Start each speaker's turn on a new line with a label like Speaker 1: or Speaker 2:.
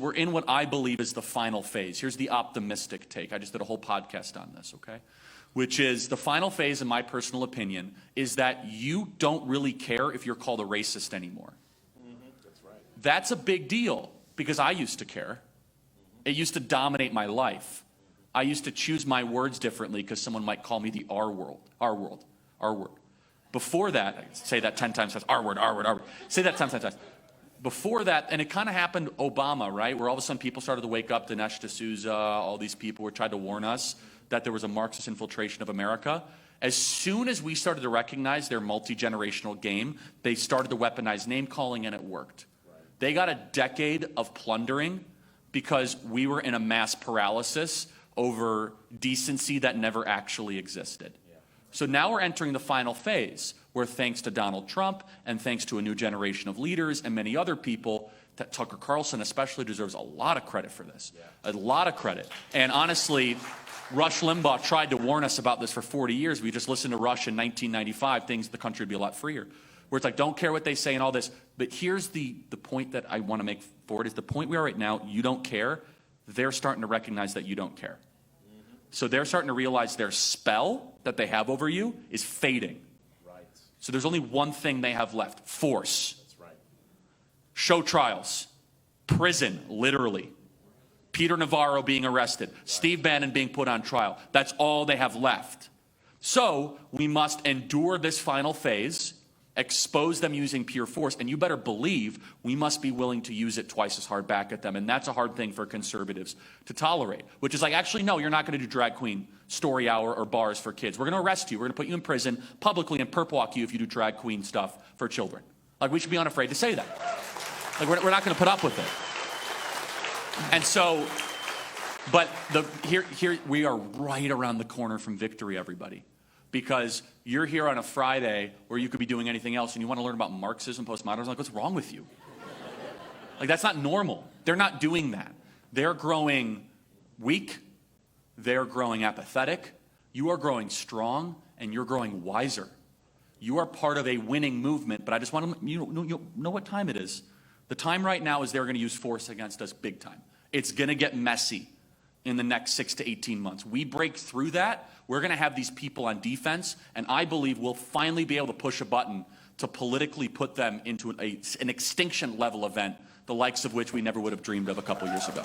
Speaker 1: We're in what I believe is the final phase. Here's the optimistic take. I just did a whole podcast on this, okay? Which is the final phase, in my personal opinion, is that you don't really care if you're called a racist anymore.
Speaker 2: That's right.
Speaker 1: That's a big deal because I used to care. It used to dominate my life. I used to choose my words differently because someone might call me the R word. Before that, I say that 10 times fast, R word. Say that 10 times fast. Before that, and it kind of happened Obama, right? Where all of a sudden people started to wake up, Dinesh D'Souza, all these people were trying to warn us that there was a Marxist infiltration of America. As soon as we started to recognize their multi-generational game, they started to weaponize name calling, and it worked. Right. They got a decade of plundering because we were in a mass paralysis over decency that never actually existed. Yeah. So now we're entering the final phase, where thanks to Donald Trump and thanks to a new generation of leaders and many other people, that Tucker Carlson especially deserves a lot of credit for this. Yeah. A lot of credit. And honestly, Rush Limbaugh tried to warn us about this for 40 years. We just listened to Rush in 1995, the country would be a lot freer. Where it's like, don't care what they say and all this. But here's the point that I want to make forward is the point we are right now, you don't care. They're starting to recognize that you don't care. So they're starting to realize their spell that they have over you is fading.
Speaker 2: Right.
Speaker 1: So there's only one thing they have left: force.
Speaker 2: That's right.
Speaker 1: Show trials, prison, literally. Peter Navarro being arrested, right. Steve Bannon being put on trial. That's all they have left. So we must endure this final phase, expose them using pure force, and you better believe we must be willing to use it twice as hard back at them. And that's a hard thing for conservatives to tolerate, which is like, actually, no, you're not going to do drag queen story hour or bars for kids. We're going to arrest you. We're going to put you in prison publicly and perp walk you if you do drag queen stuff for children. Like, we should be unafraid to say that. Like, we're not going to put up with it. And so, but here we are right around the corner from victory, everybody. Because you're here on a Friday where you could be doing anything else and you want to learn about Marxism, postmodernism. Like, what's wrong with you? Like, that's not normal. They're not doing that. They're growing weak. They're growing apathetic. You are growing strong, and you're growing wiser. You are part of a winning movement, but I just want to you know what time it is. The time right now is they're going to use force against us big time. It's going to get messy in the next 6 to 18 months. We break through that, we're going to have these people on defense, and I believe we'll finally be able to push a button to politically put them into an extinction level event, the likes of which we never would have dreamed of a couple years ago.